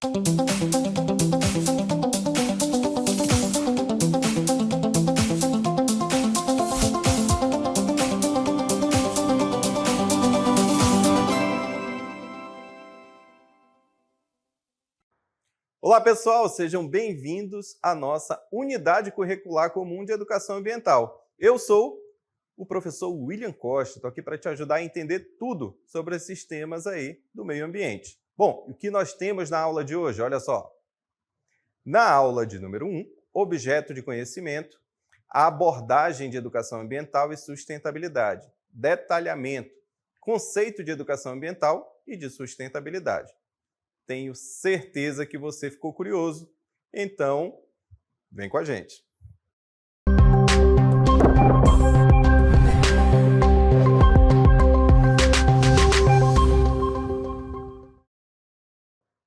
Olá pessoal, sejam bem-vindos à nossa Unidade Curricular Comum de Educação Ambiental. Eu sou o professor William Costa, estou aqui para te ajudar a entender tudo sobre esses temas aí do meio ambiente. Bom, o que nós temos na aula de hoje? Olha só. Na aula de número 1, objeto de conhecimento, a abordagem de educação ambiental e sustentabilidade, detalhamento, conceito de educação ambiental e de sustentabilidade. Tenho certeza que você ficou curioso, então vem com a gente.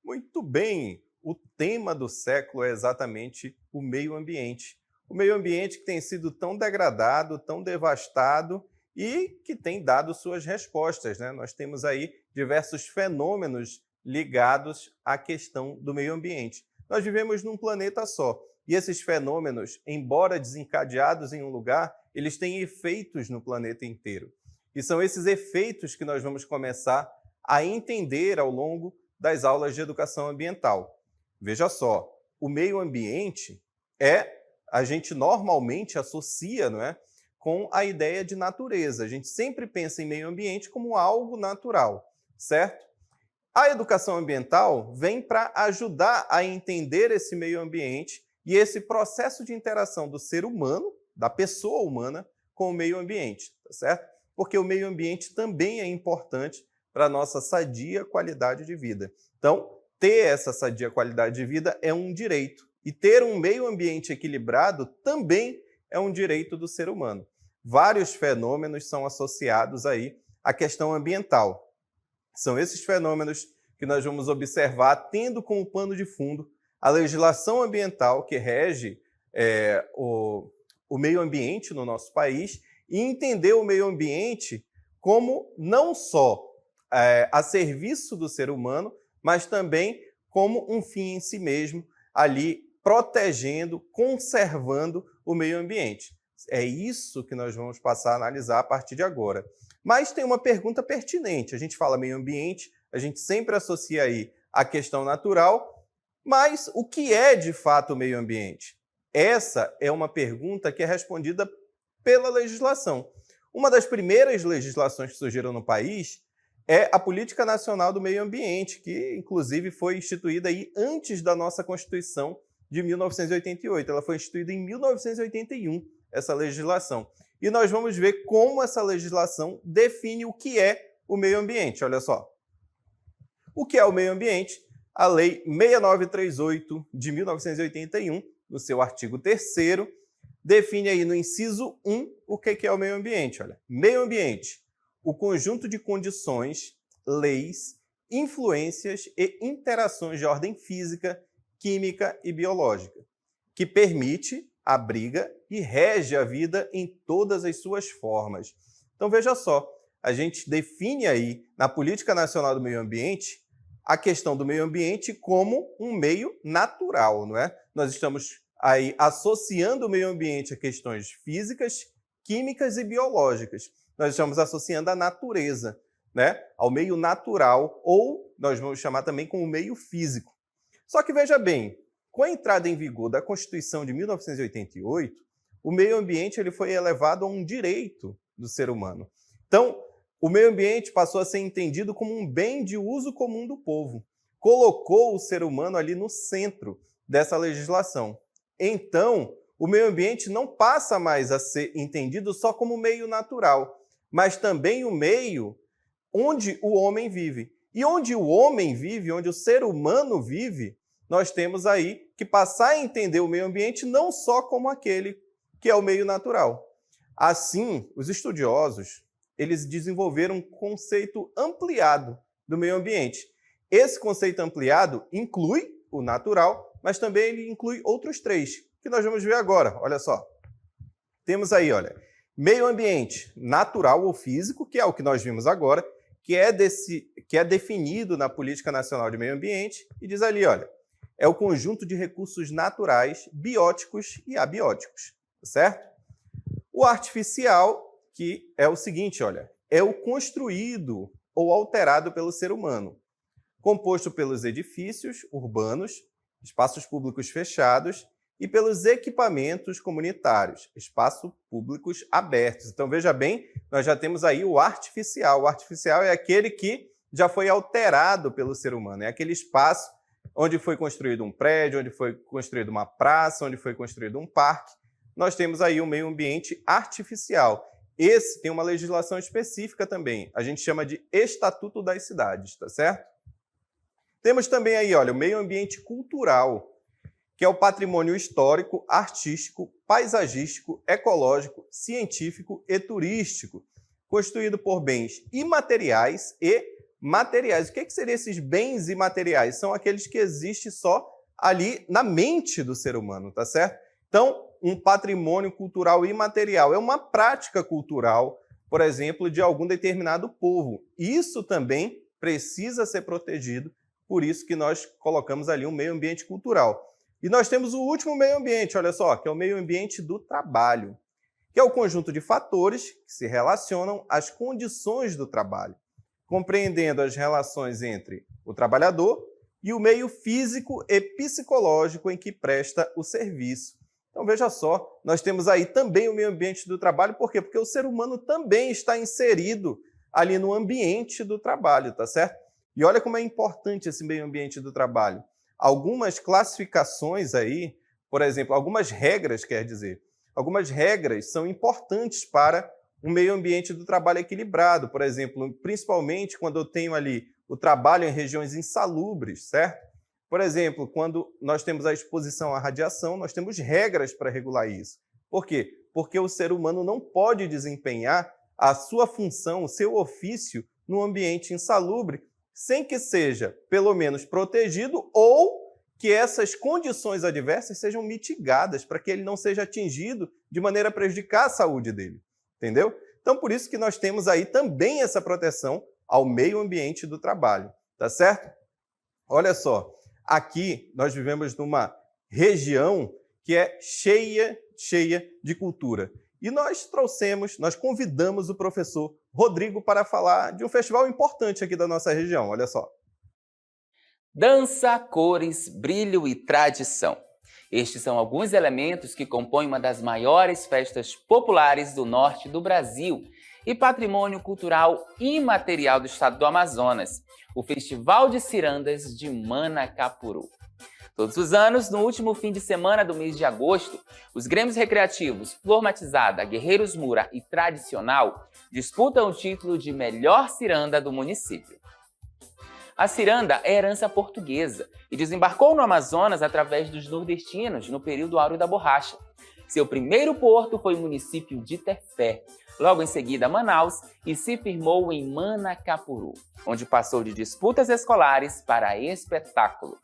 Muito bem, o tema do século é exatamente o meio ambiente. O meio ambiente que tem sido tão degradado, tão devastado e que tem dado suas respostas, né? Nós temos aí diversos fenômenos ligados à questão do meio ambiente. Nós vivemos num planeta só, e esses fenômenos, embora desencadeados em um lugar, eles têm efeitos no planeta inteiro. E são esses efeitos que nós vamos começar a entender ao longo das aulas de educação ambiental. Veja só, o meio ambiente a gente normalmente associa, não é, com a ideia de natureza. A gente sempre pensa em meio ambiente como algo natural, certo? A educação ambiental vem para ajudar a entender esse meio ambiente e esse processo de interação do ser humano, da pessoa humana, com o meio ambiente, tá certo? Porque o meio ambiente também é importante para a nossa sadia qualidade de vida. Então, ter essa sadia qualidade de vida é um direito. E ter um meio ambiente equilibrado também é um direito do ser humano. Vários fenômenos são associados aí à questão ambiental. São esses fenômenos que nós vamos observar, tendo como pano de fundo a legislação ambiental que rege o meio ambiente no nosso país e entender o meio ambiente como não só a serviço do ser humano, mas também como um fim em si mesmo, ali protegendo, conservando o meio ambiente. É isso que nós vamos passar a analisar a partir de agora. Mas tem uma pergunta pertinente. A gente fala meio ambiente, a gente sempre associa aí a questão natural, mas o que é de fato o meio ambiente? Essa é uma pergunta que é respondida pela legislação. Uma das primeiras legislações que surgiram no país é a Política Nacional do Meio Ambiente, que inclusive foi instituída aí antes da nossa Constituição de 1988. Ela foi instituída em 1981, essa legislação. E nós vamos ver como essa legislação define o que é o meio ambiente. Olha só. O que é o meio ambiente? A Lei 6938 de 1981, no seu artigo 3º, define aí no inciso 1 o que é o meio ambiente. Olha, meio ambiente, o conjunto de condições, leis, influências e interações de ordem física, química e biológica, que permite, abriga e rege a vida em todas as suas formas. Então, veja só, a gente define aí na Política Nacional do Meio Ambiente a questão do meio ambiente como um meio natural, não é? Nós estamos aí associando o meio ambiente a questões físicas, químicas e biológicas. Nós estamos associando a natureza, né, ao meio natural, ou nós vamos chamar também como meio físico. Só que veja bem, com a entrada em vigor da Constituição de 1988, o meio ambiente ele foi elevado a um direito do ser humano. Então, o meio ambiente passou a ser entendido como um bem de uso comum do povo. Colocou o ser humano ali no centro dessa legislação. Então, o meio ambiente não passa mais a ser entendido só como meio natural, mas também o meio onde o homem vive. E onde o homem vive, onde o ser humano vive, nós temos aí que passar a entender o meio ambiente não só como aquele que é o meio natural. Assim, os estudiosos eles desenvolveram um conceito ampliado do meio ambiente. Esse conceito ampliado inclui o natural, mas também ele inclui outros três, que nós vamos ver agora. Olha só. Temos aí, olha, meio ambiente natural ou físico, que é o que nós vimos agora, que é definido na Política Nacional de Meio Ambiente e diz ali, olha, é o conjunto de recursos naturais, bióticos e abióticos, certo? O artificial, que é o seguinte, olha, é o construído ou alterado pelo ser humano, composto pelos edifícios urbanos, espaços públicos fechados e pelos equipamentos comunitários, espaços públicos abertos. Então, veja bem, nós já temos aí o artificial. O artificial é aquele que já foi alterado pelo ser humano, é aquele espaço onde foi construído um prédio, onde foi construída uma praça, onde foi construído um parque. Nós temos aí o meio ambiente artificial. Esse tem uma legislação específica também. A gente chama de Estatuto das Cidades, tá certo? Temos também aí, olha, o meio ambiente cultural, que é o patrimônio histórico, artístico, paisagístico, ecológico, científico e turístico, constituído por bens imateriais e materiais. O que seriam esses bens imateriais? São aqueles que existem só ali na mente do ser humano, tá certo? Então, um patrimônio cultural imaterial é uma prática cultural, por exemplo, de algum determinado povo. Isso também precisa ser protegido, por isso que nós colocamos ali um meio ambiente cultural. E nós temos o último meio ambiente, olha só, que é o meio ambiente do trabalho, que é o conjunto de fatores que se relacionam às condições do trabalho, compreendendo as relações entre o trabalhador e o meio físico e psicológico em que presta o serviço. Então, veja só, nós temos aí também o meio ambiente do trabalho, por quê? Porque o ser humano também está inserido ali no ambiente do trabalho, tá certo? E olha como é importante esse meio ambiente do trabalho. Algumas classificações aí, por exemplo, algumas regras, quer dizer, algumas regras são importantes para um meio ambiente do trabalho equilibrado, por exemplo, principalmente quando eu tenho ali o trabalho em regiões insalubres, certo? Por exemplo, quando nós temos a exposição à radiação, nós temos regras para regular isso. Por quê? Porque o ser humano não pode desempenhar a sua função, o seu ofício, num ambiente insalubre, sem que seja, pelo menos, protegido ou que essas condições adversas sejam mitigadas para que ele não seja atingido de maneira a prejudicar a saúde dele. Entendeu? Então, por isso que nós temos aí também essa proteção ao meio ambiente do trabalho. Tá certo? Olha só, aqui nós vivemos numa região que é cheia de cultura. E nós convidamos o professor Rodrigo para falar de um festival importante aqui da nossa região. Olha só. Dança, cores, brilho e tradição. Estes são alguns elementos que compõem uma das maiores festas populares do norte do Brasil e patrimônio cultural imaterial do estado do Amazonas, o Festival de Cirandas de Manacapuru. Todos os anos, no último fim de semana do mês de agosto, os grêmios recreativos Flor Matizada, Guerreiros Mura e Tradicional disputam o título de melhor ciranda do município. A ciranda é herança portuguesa e desembarcou no Amazonas através dos nordestinos no período áureo da borracha. Seu primeiro porto foi o município de Tefé, logo em seguida Manaus, e se firmou em Manacapuru, onde passou de disputas escolares para espetáculo.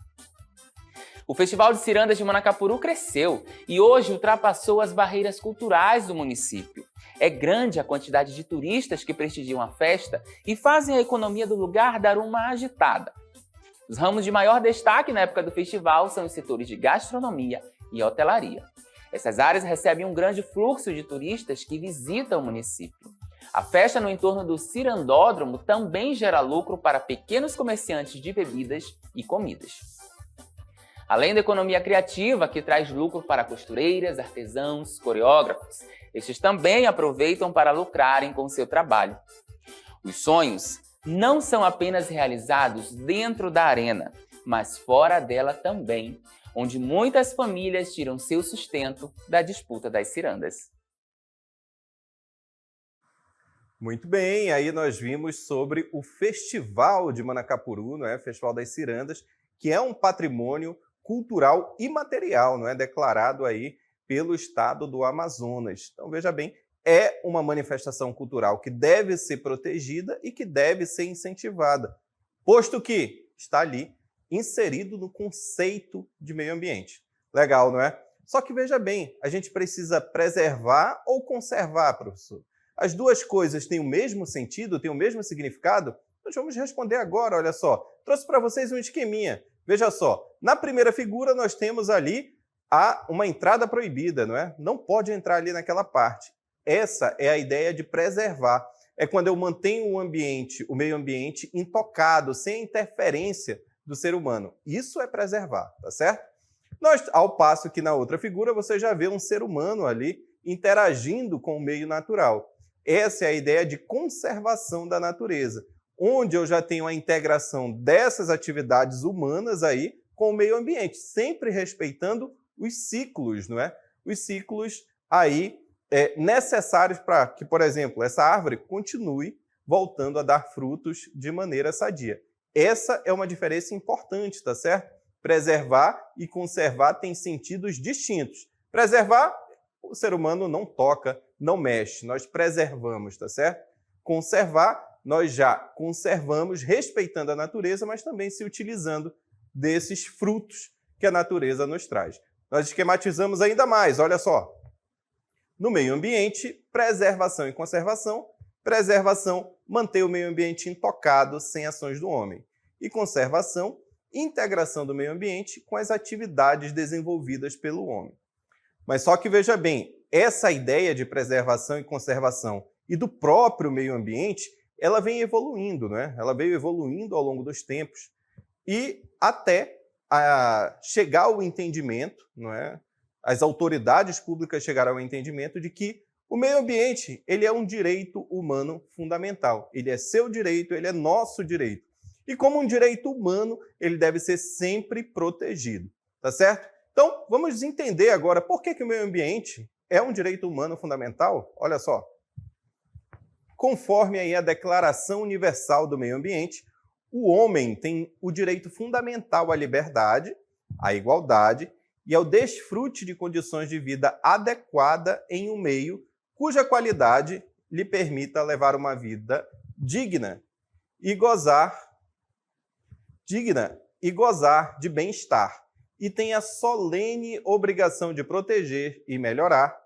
O Festival de Cirandas de Manacapuru cresceu e hoje ultrapassou as barreiras culturais do município. É grande a quantidade de turistas que prestigiam a festa e fazem a economia do lugar dar uma agitada. Os ramos de maior destaque na época do festival são os setores de gastronomia e hotelaria. Essas áreas recebem um grande fluxo de turistas que visitam o município. A festa no entorno do cirandódromo também gera lucro para pequenos comerciantes de bebidas e comidas. Além da economia criativa, que traz lucro para costureiras, artesãos, coreógrafos, estes também aproveitam para lucrarem com seu trabalho. Os sonhos não são apenas realizados dentro da arena, mas fora dela também, onde muitas famílias tiram seu sustento da disputa das cirandas. Muito bem, aí nós vimos sobre o Festival de Manacapuru, não é? Festival das Cirandas, que é um patrimônio cultural imaterial, não é? Declarado aí pelo estado do Amazonas. Então, veja bem, é uma manifestação cultural que deve ser protegida e que deve ser incentivada, posto que está ali inserido no conceito de meio ambiente. Legal, não é? Só que veja bem, a gente precisa preservar ou conservar, professor? As duas coisas têm o mesmo sentido, têm o mesmo significado? Nós vamos responder agora, olha só. Trouxe para vocês um esqueminha. Veja só, na primeira figura nós temos ali uma entrada proibida, não é? Não pode entrar ali naquela parte. Essa é a ideia de preservar. É quando eu mantenho o meio ambiente intocado, sem interferência do ser humano. Isso é preservar, tá certo? Ao passo que na outra figura você já vê um ser humano ali interagindo com o meio natural. Essa é a ideia de conservação da natureza, onde eu já tenho a integração dessas atividades humanas aí com o meio ambiente, sempre respeitando os ciclos, não é? Os ciclos aí necessários para que, por exemplo, essa árvore continue voltando a dar frutos de maneira sadia. Essa é uma diferença importante, tá certo? Preservar e conservar têm sentidos distintos. Preservar, o ser humano não toca, não mexe, nós preservamos, tá certo? Conservar, nós já conservamos respeitando a natureza, mas também se utilizando desses frutos que a natureza nos traz. Nós esquematizamos ainda mais, olha só. No meio ambiente, preservação e conservação. Preservação, manter o meio ambiente intocado sem ações do homem. E conservação, integração do meio ambiente com as atividades desenvolvidas pelo homem. Mas só que veja bem, essa ideia de preservação e conservação e do próprio meio ambiente, ela vem evoluindo, né? Ela veio evoluindo ao longo dos tempos e até chegar ao entendimento, não é? As autoridades públicas chegaram ao entendimento de que o meio ambiente ele é um direito humano fundamental. Ele é seu direito, ele é nosso direito. E como um direito humano, ele deve ser sempre protegido, tá certo? Então, vamos entender agora por que o meio ambiente é um direito humano fundamental. Olha só. Conforme aí a Declaração Universal do Meio Ambiente, o homem tem o direito fundamental à liberdade, à igualdade e ao desfrute de condições de vida adequada em um meio cuja qualidade lhe permita levar uma vida digna e gozar de bem-estar, e tem a solene obrigação de proteger e melhorar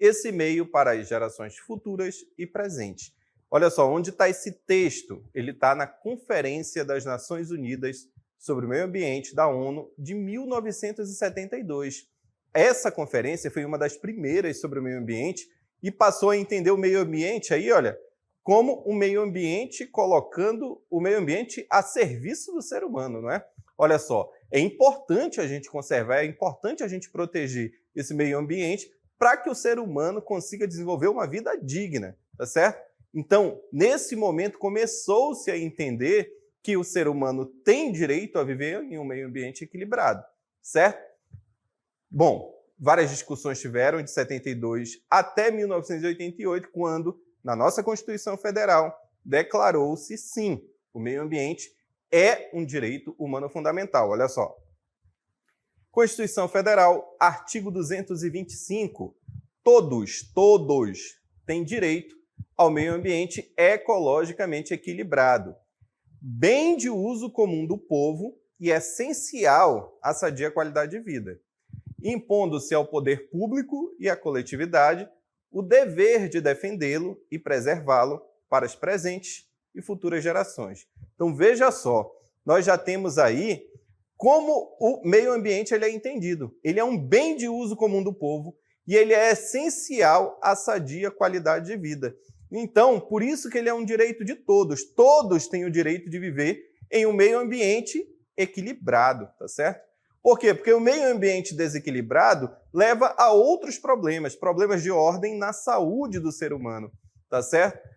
esse meio para as gerações futuras e presentes. Olha só, onde está esse texto? Ele está na Conferência das Nações Unidas sobre o Meio Ambiente da ONU de 1972. Essa conferência foi uma das primeiras sobre o meio ambiente e passou a entender o meio ambiente aí, olha, como um meio ambiente colocando o meio ambiente a serviço do ser humano, não é? Olha só, é importante a gente conservar, é importante a gente proteger esse meio ambiente para que o ser humano consiga desenvolver uma vida digna, tá certo? Então, nesse momento, começou-se a entender que o ser humano tem direito a viver em um meio ambiente equilibrado, certo? Bom, várias discussões tiveram de 72 até 1988, quando, na nossa Constituição Federal, declarou-se, sim, o meio ambiente é um direito humano fundamental. Olha só. Constituição Federal, artigo 225. Todos têm direito ao meio ambiente ecologicamente equilibrado, bem de uso comum do povo e essencial à sadia qualidade de vida, impondo-se ao poder público e à coletividade o dever de defendê-lo e preservá-lo para as presentes e futuras gerações. Então, veja só, nós já temos aí como o meio ambiente ele é entendido. Ele é um bem de uso comum do povo e ele é essencial à sadia qualidade de vida. Então, por isso que ele é um direito de todos. Todos têm o direito de viver em um meio ambiente equilibrado, tá certo? Por quê? Porque o meio ambiente desequilibrado leva a outros problemas, problemas de ordem na saúde do ser humano, tá certo?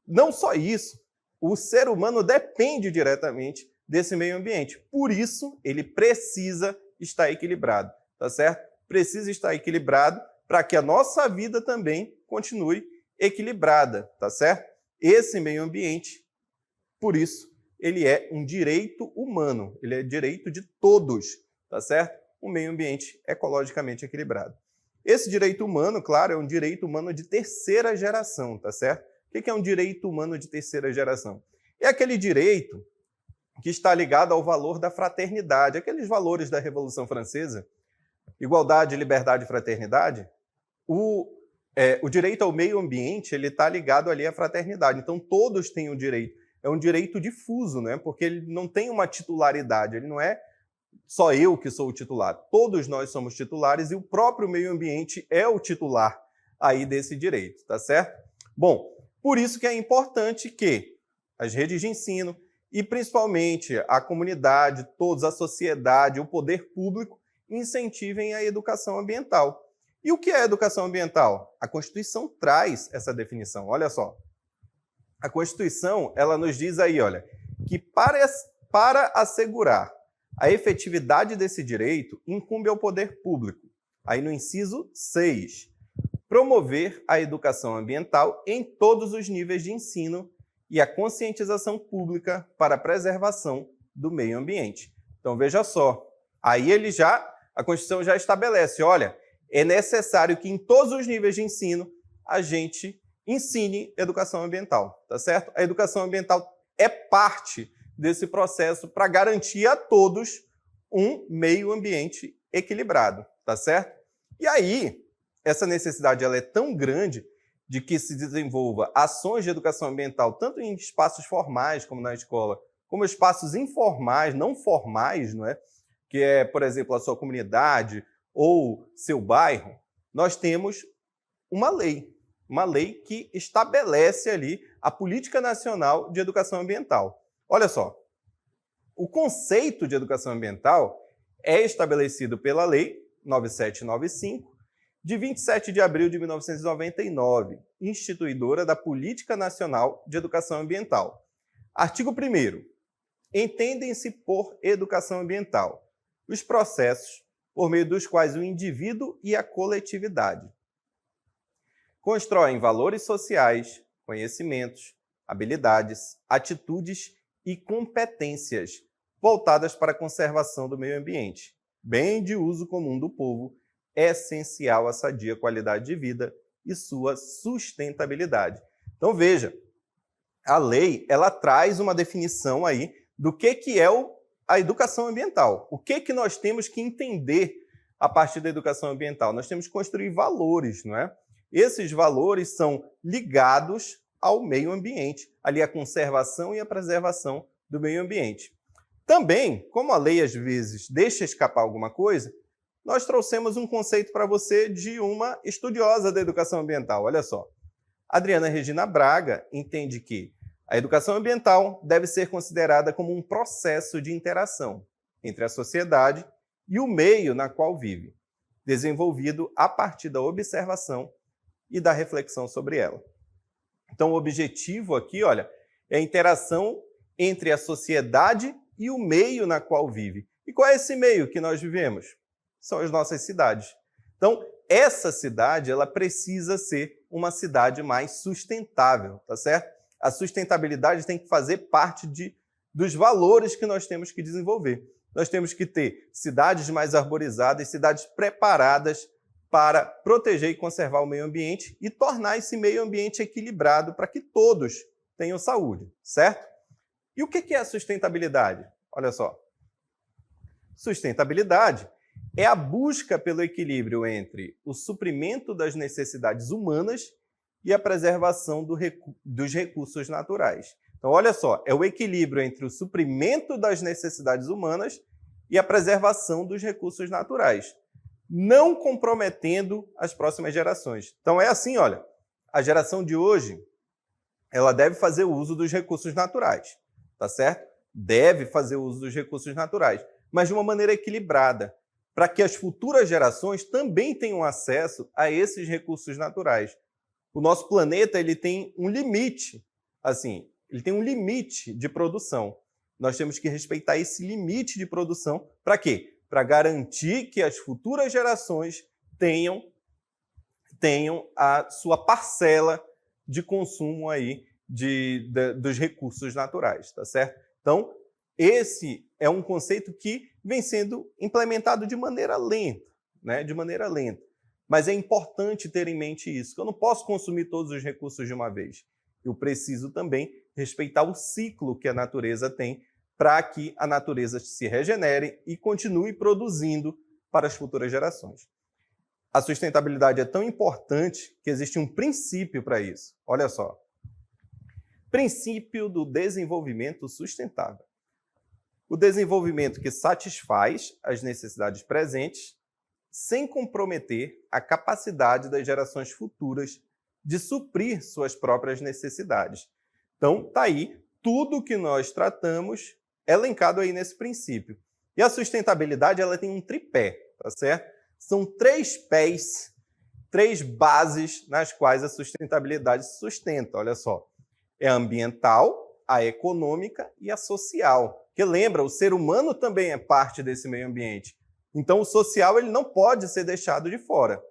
Não só isso, o ser humano depende diretamente desse meio ambiente. Por isso, ele precisa estar equilibrado, tá certo? Precisa estar equilibrado para que a nossa vida também continue equilibrada, tá certo? Esse meio ambiente, por isso, ele é um direito humano, ele é direito de todos, tá certo? Um meio ambiente ecologicamente equilibrado. Esse direito humano, claro, é um direito humano de terceira geração, tá certo? O que é um direito humano de terceira geração? É aquele direito que está ligado ao valor da fraternidade, aqueles valores da Revolução Francesa, igualdade, liberdade e fraternidade. O direito ao meio ambiente ele está ligado ali à fraternidade. Então, todos têm o direito é um direito difuso, né? Porque ele não tem uma titularidade, ele não é só eu que sou o titular. Todos nós somos titulares e o próprio meio ambiente é o titular aí desse direito, tá certo? Bom, por isso que é importante que as redes de ensino e principalmente a comunidade, todos, a sociedade, o poder público incentivem a educação ambiental. E o que é educação ambiental? A Constituição traz essa definição. Olha só. A Constituição, ela nos diz aí, olha, que para assegurar a efetividade desse direito, incumbe ao poder público. Aí no inciso 6, promover a educação ambiental em todos os níveis de ensino e a conscientização pública para a preservação do meio ambiente. Então, veja só, aí a Constituição já estabelece, olha, é necessário que em todos os níveis de ensino a gente ensine educação ambiental, tá certo? A educação ambiental é parte desse processo para garantir a todos um meio ambiente equilibrado, tá certo? E aí, essa necessidade ela é tão grande de que se desenvolva ações de educação ambiental, tanto em espaços formais, como na escola, como espaços informais, não formais, não é? Que é, por exemplo, a sua comunidade ou seu bairro, nós temos uma lei que estabelece ali a Política Nacional de Educação Ambiental. Olha só, o conceito de educação ambiental é estabelecido pela Lei 9795, de 27 de abril de 1999, instituidora da Política Nacional de Educação Ambiental. Artigo 1º. Entendem-se por educação ambiental os processos por meio dos quais o indivíduo e a coletividade constroem valores sociais, conhecimentos, habilidades, atitudes e competências voltadas para a conservação do meio ambiente, bem de uso comum do povo, essencial à sadia qualidade de vida e sua sustentabilidade. Então, veja, a lei ela traz uma definição aí do que é a educação ambiental. O que nós temos que entender a partir da educação ambiental? Nós temos que construir valores, não é? Esses valores são ligados ao meio ambiente, ali a conservação e a preservação do meio ambiente. Também, como a lei às vezes deixa escapar alguma coisa, nós trouxemos um conceito para você de uma estudiosa da educação ambiental. Olha só. Adriana Regina Braga entende que a educação ambiental deve ser considerada como um processo de interação entre a sociedade e o meio na qual vive, desenvolvido a partir da observação e da reflexão sobre ela. Então, o objetivo aqui, olha, é a interação entre a sociedade e o meio na qual vive. E qual é esse meio que nós vivemos? São as nossas cidades. Então, essa cidade ela precisa ser uma cidade mais sustentável, tá certo? A sustentabilidade tem que fazer parte dos valores que nós temos que desenvolver. Nós temos que ter cidades mais arborizadas, cidades preparadas para proteger e conservar o meio ambiente e tornar esse meio ambiente equilibrado para que todos tenham saúde, certo? E o que é a sustentabilidade? Olha só. Sustentabilidade é a busca pelo equilíbrio entre o suprimento das necessidades humanas e a preservação dos recursos naturais. Então, olha só, é o equilíbrio entre o suprimento das necessidades humanas e a preservação dos recursos naturais, não comprometendo as próximas gerações. Então, é assim, olha, a geração de hoje, ela deve fazer o uso dos recursos naturais, tá certo? Deve fazer o uso dos recursos naturais, mas de uma maneira equilibrada, para que as futuras gerações também tenham acesso a esses recursos naturais. O nosso planeta ele tem um limite, assim, ele tem um limite de produção. Nós temos que respeitar esse limite de produção para quê? Para garantir que as futuras gerações tenham a sua parcela de consumo aí dos recursos naturais, tá certo? Então, esse é um conceito que vem sendo implementado de maneira lenta, né? De maneira lenta. Mas é importante ter em mente isso, que eu não posso consumir todos os recursos de uma vez. Eu preciso também respeitar o ciclo que a natureza tem para que a natureza se regenere e continue produzindo para as futuras gerações. A sustentabilidade é tão importante que existe um princípio para isso. Olha só. Princípio do desenvolvimento sustentável. O desenvolvimento que satisfaz as necessidades presentes sem comprometer a capacidade das gerações futuras de suprir suas próprias necessidades. Então, está aí tudo que nós tratamos elencado aí nesse princípio. E a sustentabilidade ela tem um tripé, tá certo? São 3 pés, 3 bases nas quais a sustentabilidade se sustenta. Olha só, é a ambiental, a econômica e a social. Porque lembra, o ser humano também é parte desse meio ambiente. Então, o social ele não pode ser deixado de fora.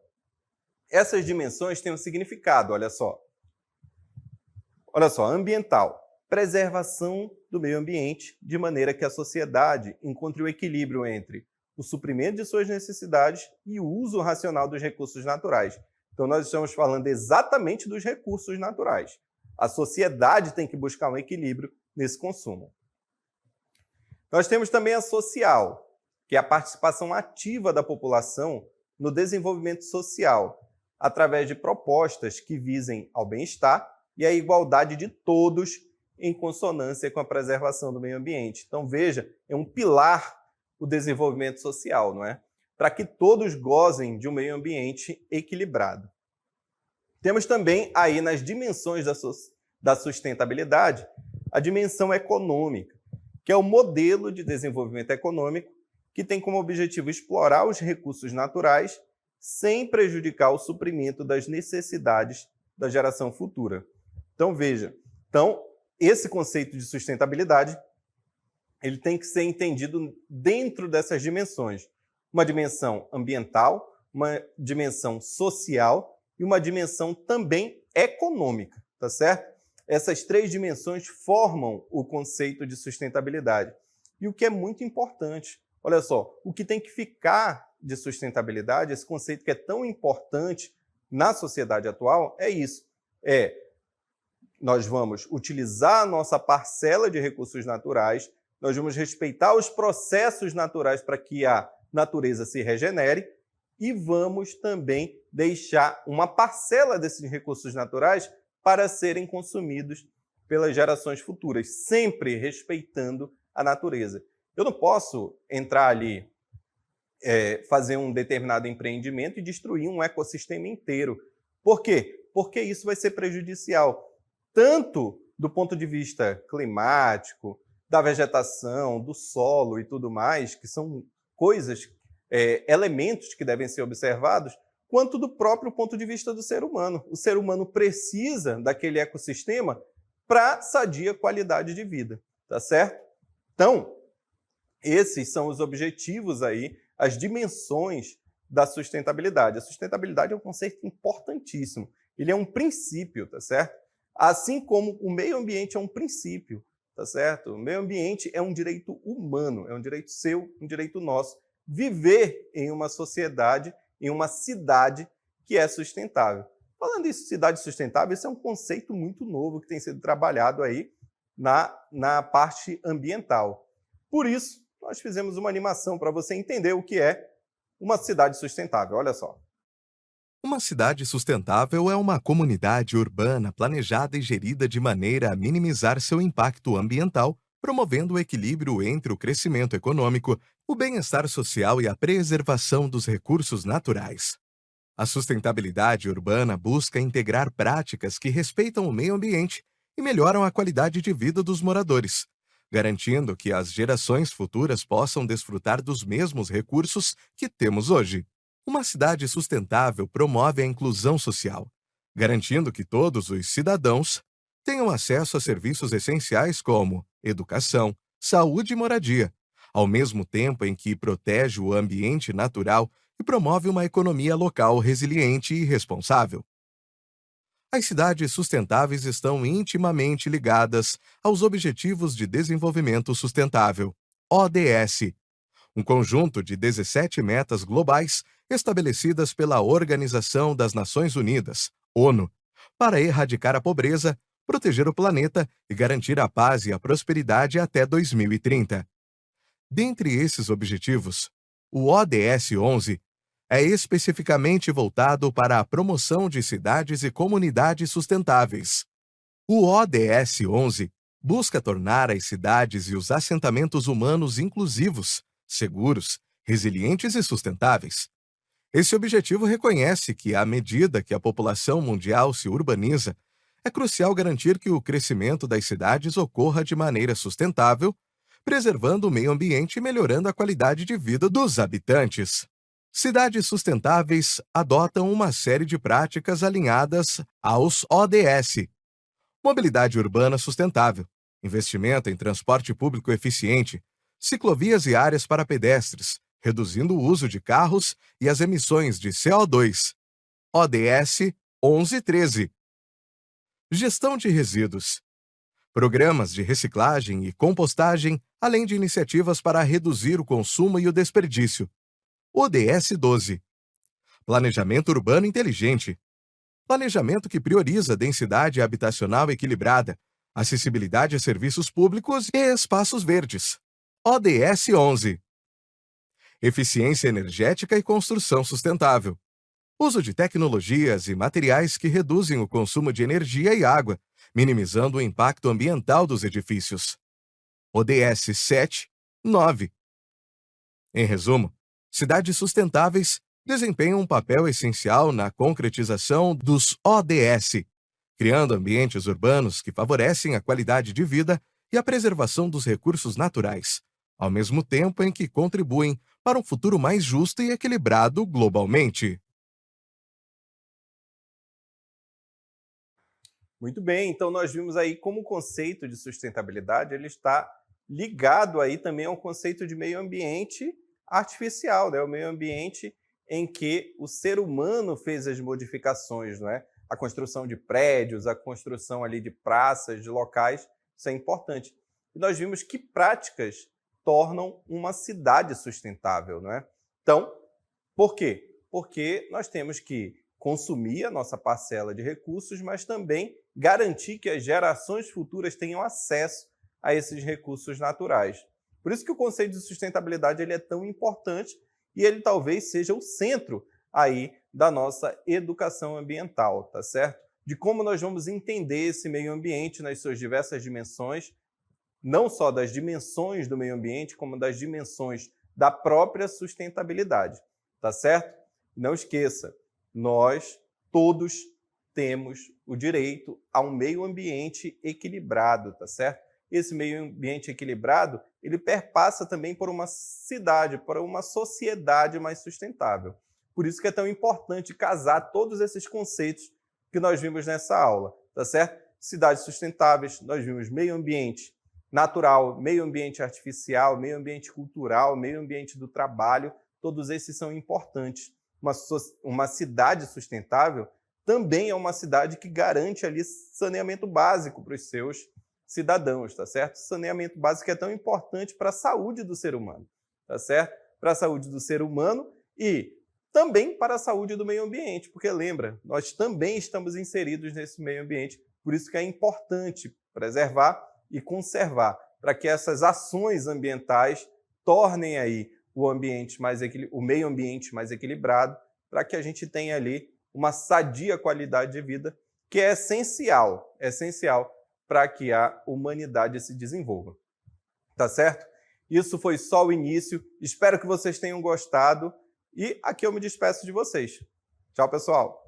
Essas dimensões têm um significado, olha só. Olha só, ambiental, preservação do meio ambiente de maneira que a sociedade encontre o equilíbrio entre o suprimento de suas necessidades e o uso racional dos recursos naturais. Então, nós estamos falando exatamente dos recursos naturais. A sociedade tem que buscar um equilíbrio nesse consumo. Nós temos também a social, que é a participação ativa da população no desenvolvimento social, através de propostas que visem ao bem-estar e à igualdade de todos em consonância com a preservação do meio ambiente. Então, veja, é um pilar o desenvolvimento social, não é? Para que todos gozem de um meio ambiente equilibrado. Temos também aí nas dimensões da sustentabilidade a dimensão econômica, que é o modelo de desenvolvimento econômico que tem como objetivo explorar os recursos naturais sem prejudicar o suprimento das necessidades da geração futura. Então, veja, esse conceito de sustentabilidade ele tem que ser entendido dentro dessas dimensões. Uma dimensão ambiental, uma dimensão social e uma dimensão também econômica, tá certo? Essas 3 dimensões formam o conceito de sustentabilidade. E o que é muito importante, olha só, o que tem que ficar de sustentabilidade, esse conceito que é tão importante na sociedade atual, é isso. Nós vamos utilizar a nossa parcela de recursos naturais, nós vamos respeitar os processos naturais para que a natureza se regenere e vamos também deixar uma parcela desses recursos naturais para serem consumidos pelas gerações futuras, sempre respeitando a natureza. Eu não posso entrar ali, fazer um determinado empreendimento e destruir um ecossistema inteiro. Por quê? Porque isso vai ser prejudicial, tanto do ponto de vista climático, da vegetação, do solo e tudo mais, que são coisas, elementos que devem ser observados, quanto do próprio ponto de vista do ser humano. O ser humano precisa daquele ecossistema para sadia qualidade de vida, tá certo? Então, esses são os objetivos aí, as dimensões da sustentabilidade. A sustentabilidade é um conceito importantíssimo. Ele é um princípio, tá certo? Assim como o meio ambiente é um princípio, tá certo? O meio ambiente é um direito humano, é um direito seu, um direito nosso. Viver em uma sociedade, em uma cidade que é sustentável. Falando em cidade sustentável, esse é um conceito muito novo que tem sido trabalhado aí na parte ambiental. Por isso, nós fizemos uma animação para você entender o que é uma cidade sustentável. Olha só. Uma cidade sustentável é uma comunidade urbana planejada e gerida de maneira a minimizar seu impacto ambiental, promovendo o equilíbrio entre o crescimento econômico, o bem-estar social e a preservação dos recursos naturais. A sustentabilidade urbana busca integrar práticas que respeitam o meio ambiente e melhoram a qualidade de vida dos moradores, garantindo que as gerações futuras possam desfrutar dos mesmos recursos que temos hoje. Uma cidade sustentável promove a inclusão social, garantindo que todos os cidadãos tenham acesso a serviços essenciais como educação, saúde e moradia, ao mesmo tempo em que protege o ambiente natural e promove uma economia local resiliente e responsável. As cidades sustentáveis estão intimamente ligadas aos Objetivos de Desenvolvimento Sustentável, ODS, um conjunto de 17 metas globais estabelecidas pela Organização das Nações Unidas, ONU, para erradicar a pobreza, proteger o planeta e garantir a paz e a prosperidade até 2030. Dentre esses objetivos, o ODS 11 é especificamente voltado para a promoção de cidades e comunidades sustentáveis. O ODS 11 busca tornar as cidades e os assentamentos humanos inclusivos, seguros, resilientes e sustentáveis. Esse objetivo reconhece que, à medida que a população mundial se urbaniza, é crucial garantir que o crescimento das cidades ocorra de maneira sustentável, preservando o meio ambiente e melhorando a qualidade de vida dos habitantes. Cidades sustentáveis adotam uma série de práticas alinhadas aos ODS. Mobilidade urbana sustentável, investimento em transporte público eficiente, ciclovias e áreas para pedestres, reduzindo o uso de carros e as emissões de CO2. ODS 1113. Gestão de resíduos. Programas de reciclagem e compostagem, além de iniciativas para reduzir o consumo e o desperdício. ODS 12. Planejamento urbano inteligente. Planejamento que prioriza densidade habitacional equilibrada, acessibilidade a serviços públicos e espaços verdes. ODS 11. Eficiência energética e construção sustentável. Uso de tecnologias e materiais que reduzem o consumo de energia e água, minimizando o impacto ambiental dos edifícios. ODS 7, 9. Em resumo, cidades sustentáveis desempenham um papel essencial na concretização dos ODS, criando ambientes urbanos que favorecem a qualidade de vida e a preservação dos recursos naturais, ao mesmo tempo em que contribuem para um futuro mais justo e equilibrado globalmente. Muito bem, então nós vimos aí como o conceito de sustentabilidade ele está ligado aí também ao conceito de meio ambiente artificial, né? O meio ambiente em que o ser humano fez as modificações, não é? A construção de prédios, a construção ali de praças, de locais, isso é importante. E nós vimos que práticas tornam uma cidade sustentável, não é? Então, por quê? Porque nós temos que consumir a nossa parcela de recursos, mas também garantir que as gerações futuras tenham acesso a esses recursos naturais. Por isso que o conceito de sustentabilidade ele é tão importante e ele talvez seja o centro aí da nossa educação ambiental, tá certo? De como nós vamos entender esse meio ambiente nas suas diversas dimensões, não só das dimensões do meio ambiente, como das dimensões da própria sustentabilidade, tá certo? Não esqueça, nós todos temos o direito a um meio ambiente equilibrado, tá certo? Esse meio ambiente equilibrado, ele perpassa também por uma cidade, por uma sociedade mais sustentável. Por isso que é tão importante casar todos esses conceitos que nós vimos nessa aula, tá certo? Cidades sustentáveis, nós vimos meio ambiente natural, meio ambiente artificial, meio ambiente cultural, meio ambiente do trabalho, todos esses são importantes. Uma cidade sustentável também é uma cidade que garante ali saneamento básico para os seus cidadãos, tá certo? Saneamento básico é tão importante para a saúde do ser humano, tá certo? Para a saúde do ser humano e também para a saúde do meio ambiente, porque lembra, nós também estamos inseridos nesse meio ambiente, por isso que é importante preservar e conservar, para que essas ações ambientais tornem aí o meio ambiente mais equilibrado, para que a gente tenha ali uma sadia qualidade de vida, que é essencial para que a humanidade se desenvolva. Tá certo? Isso foi só o início. Espero que vocês tenham gostado. E aqui eu me despeço de vocês. Tchau, pessoal!